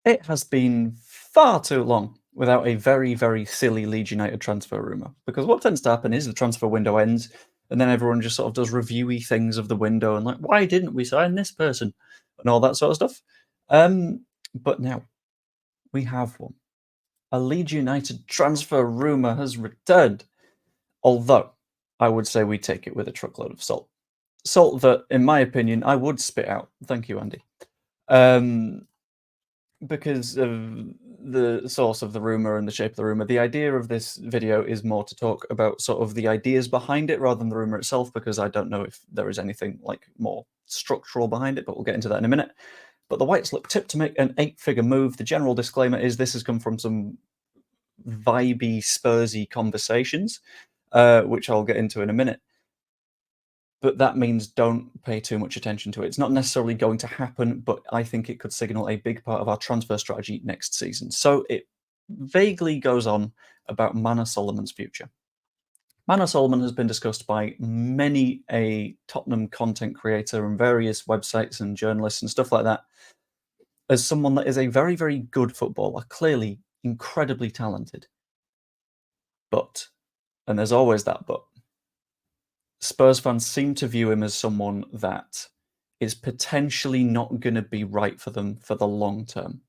It has been far too long without a very, very silly Leeds United transfer rumour. Because what tends to happen is the transfer window ends, and then everyone just sort of does reviewy things of the window and like, why didn't we sign this person? And all that sort of stuff. But now we have one. A Leeds United transfer rumour has returned. Although I would say we take it with a truckload of salt. Salt that, in my opinion, I would spit out. Thank you, Andy. Because of the source of the rumor and the shape of the rumor, the idea of this video is more to talk about sort of the ideas behind it rather than the rumor itself, because I don't know if there is anything like more structural behind it, but we'll get into that in a minute. But the Whites look tipped to make an 8-figure move. The general disclaimer is this has come from some vibey, Spursy conversations, which I'll get into in a minute. But that means don't pay too much attention to it. It's not necessarily going to happen, but I think it could signal a big part of our transfer strategy next season. So it vaguely goes on about Manor Solomon's future. Manor Solomon has been discussed by many a Tottenham content creator and various websites and journalists and stuff like that as someone that is a very, very good footballer, clearly incredibly talented. But, and there's always that but, Spurs fans seem to view him as someone that is potentially not going to be right for them for the long term.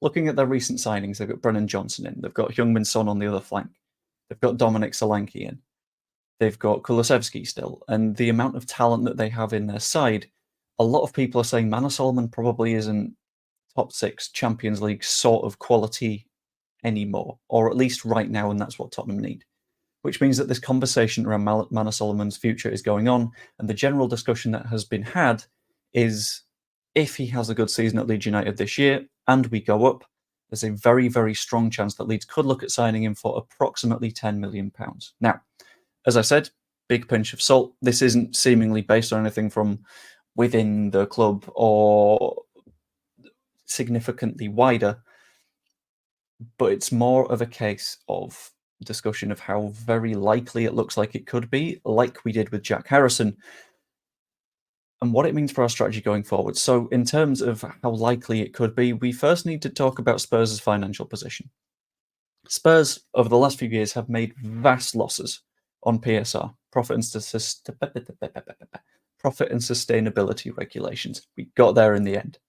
Looking at their recent signings, they've got Brennan Johnson in, they've got Heung-min Son on the other flank, they've got Dominic Solanke in, they've got Kulusevski still, and the amount of talent that they have in their side, a lot of people are saying Manor Solomon probably isn't top 6 Champions League sort of quality anymore, or at least right now, and that's what Tottenham need. Which means that this conversation around Manor Solomon's future is going on, and the general discussion that has been had is if he has a good season at Leeds United this year and we go up, there's a very, very strong chance that Leeds could look at signing him for approximately £10 million. Now, as I said, big pinch of salt. This isn't seemingly based on anything from within the club or significantly wider, but it's more of a case of discussion of how very likely it looks like it could be, like we did with Jack Harrison, and what it means for our strategy going forward. So in terms of how likely it could be, we first need to talk about Spurs' financial position. Spurs, over the last few years, have made vast losses on PSR, profit and sustainability regulations. We got there in the end,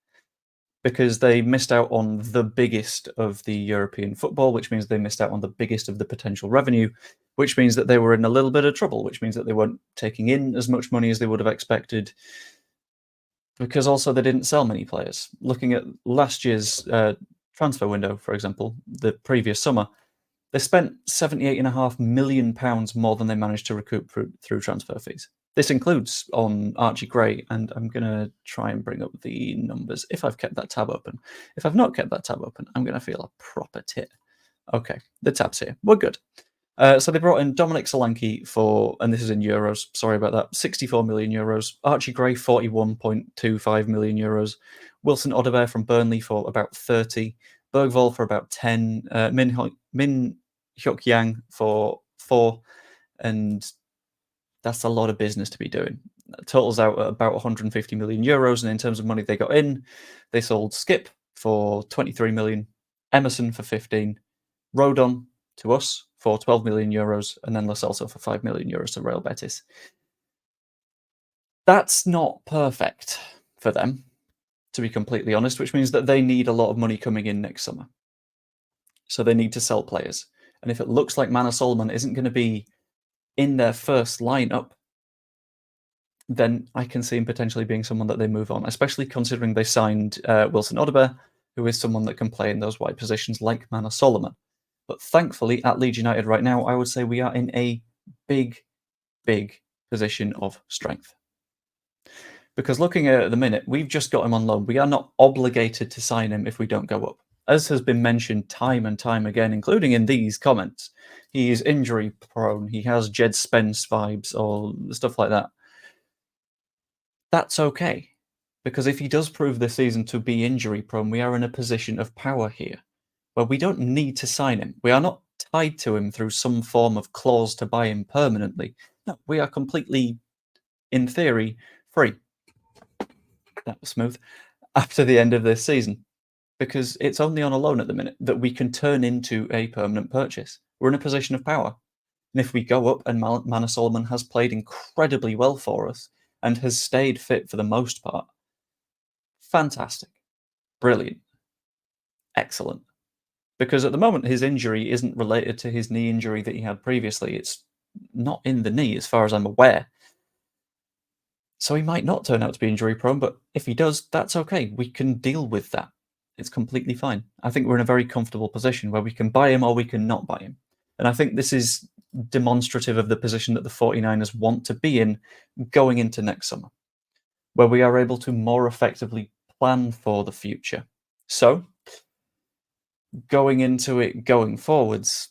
because they missed out on the biggest of the European football, which means they missed out on the biggest of the potential revenue, which means that they were in a little bit of trouble, which means that they weren't taking in as much money as they would have expected, because also they didn't sell many players. Looking at last year's transfer window, for example, the previous summer, they spent £78.5 million more than they managed to recoup through transfer fees. This includes on Archie Gray, and I'm going to try and bring up the numbers if I've kept that tab open. If I've not kept that tab open, I'm going to feel a proper tit. Okay, the tab's here. We're good. So they brought in Dominic Solanke for, and this is in euros, sorry about that, 64 million euros. Archie Gray, 41.25 million euros. Wilson Odobert from Burnley for about 30. Bergvall for about 10. Min Hyuk Yang for 4. And that's a lot of business to be doing. It totals out at about 150 million euros. And in terms of money they got in, they sold Skip for 23 million, Emerson for 15, Rodon to us for 12 million euros, and then Lo Celso for 5 million euros to Real Betis. That's not perfect for them, to be completely honest, which means that they need a lot of money coming in next summer. So they need to sell players. And if it looks like Manor Solomon isn't going to be in their first lineup, then I can see him potentially being someone that they move on, especially considering they signed Wilson Odobert, who is someone that can play in those wide positions like Manor Solomon. But thankfully, at Leeds United right now, I would say we are in a big, big position of strength. Because looking at it at the minute, we've just got him on loan. We are not obligated to sign him if we don't go up. As has been mentioned time and time again, including in these comments, he is injury prone. He has Jed Spence vibes or stuff like that. That's okay, because if he does prove this season to be injury prone, we are in a position of power here, where we don't need to sign him. We are not tied to him through some form of clause to buy him permanently. No, we are completely, in theory, free. That was smooth. After the end of this season. because it's only on a loan at the minute that we can turn into a permanent purchase. We're in a position of power. And if we go up and Manor Solomon has played incredibly well for us and has stayed fit for the most part, fantastic, brilliant, excellent. Because at the moment, his injury isn't related to his knee injury that he had previously. It's not in the knee, as far as I'm aware. So he might not turn out to be injury prone, but if he does, that's okay. We can deal with that. It's completely fine. I think we're in a very comfortable position where we can buy him or we can not buy him. And I think this is demonstrative of the position that the 49ers want to be in going into next summer, where we are able to more effectively plan for the future. So, going into it going forwards,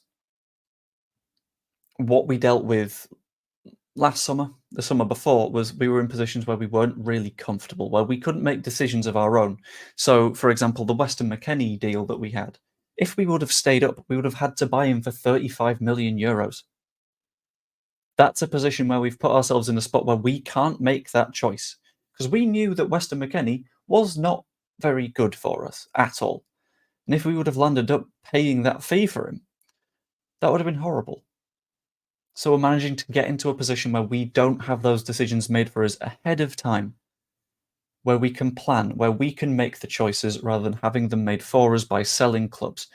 what we dealt with last summer, the summer before, was we were in positions where we weren't really comfortable, where we couldn't make decisions of our own. So, for example, the Weston McKennie deal that we had, if we would have stayed up, we would have had to buy him for 35 million euros. That's a position where we've put ourselves in a spot where we can't make that choice, because we knew that Weston McKennie was not very good for us at all. And if we would have landed up paying that fee for him, that would have been horrible. So we're managing to get into a position where we don't have those decisions made for us ahead of time, where we can plan, where we can make the choices rather than having them made for us by selling clubs.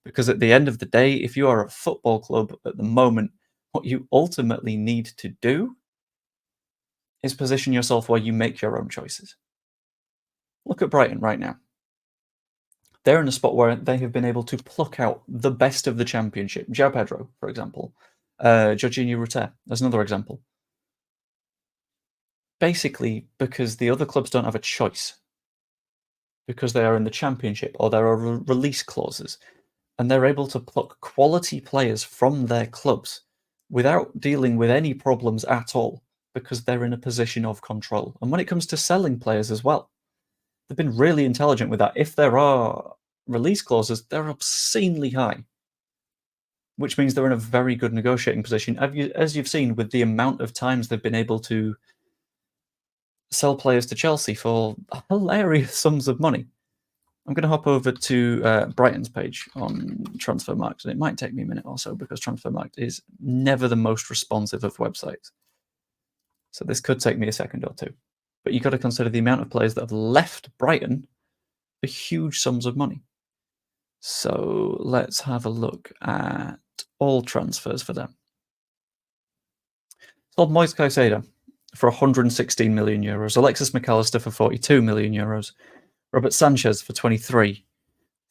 Because at the end of the day, if you are a football club at the moment, what you ultimately need to do is position yourself where you make your own choices. Look at Brighton right now. They're in a spot where they have been able to pluck out the best of the Championship. João Pedro, for example. Jorginho Rutter, as another example. Basically, because the other clubs don't have a choice. Because they are in the Championship, or there are release clauses. And they're able to pluck quality players from their clubs without dealing with any problems at all, because they're in a position of control. And when it comes to selling players as well, they've been really intelligent with that. If there are release clauses, they're obscenely high, which means they're in a very good negotiating position. As you've seen with the amount of times they've been able to sell players to Chelsea for hilarious sums of money. I'm going to hop over to Brighton's page on Transfermarkt, and it might take me a minute or so because Transfermarkt is never the most responsive of websites. So this could take me a second or two. But you've got to consider the amount of players that have left Brighton for huge sums of money. So let's have a look at all transfers for them. Sold Moise Caicedo for 116 million euros, Alexis McAllister for 42 million euros, Robert Sanchez for 23.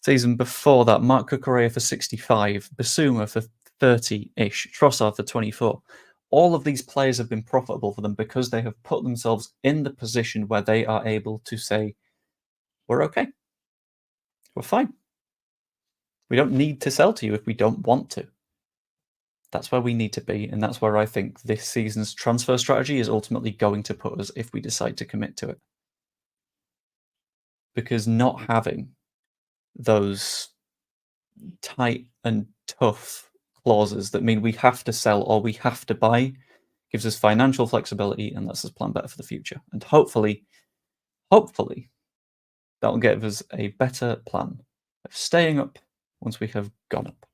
Season before that, Mark Cucurella for 65, Basuma for 30-ish, Trossard for 24. All of these players have been profitable for them because they have put themselves in the position where they are able to say, we're okay. We're fine. We don't need to sell to you if we don't want to. That's where we need to be, and that's where I think this season's transfer strategy is ultimately going to put us if we decide to commit to it. Because not having those tight and tough clauses that mean we have to sell or we have to buy gives us financial flexibility and lets us plan better for the future. And hopefully, that'll give us a better plan of staying up once we have gone up.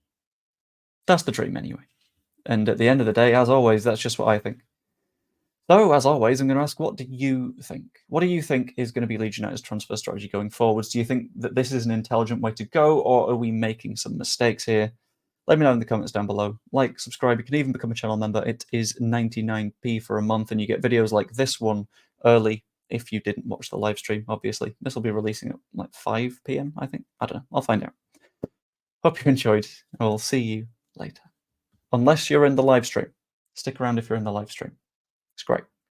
That's the dream anyway. And at the end of the day, as always, that's just what I think. So, as always, I'm going to ask, what do you think? What do you think is going to be Leeds United's transfer strategy going forwards? Do you think that this is an intelligent way to go, or are we making some mistakes here? Let me know in the comments down below. Like, subscribe, you can even become a channel member. It is 99p for a month, and you get videos like this one early if you didn't watch the live stream, obviously. This will be releasing at like 5 p.m, I think. I don't know. I'll find out. Hope you enjoyed. I will see you later. Unless you're in the live stream. Stick around if you're in the live stream. It's great.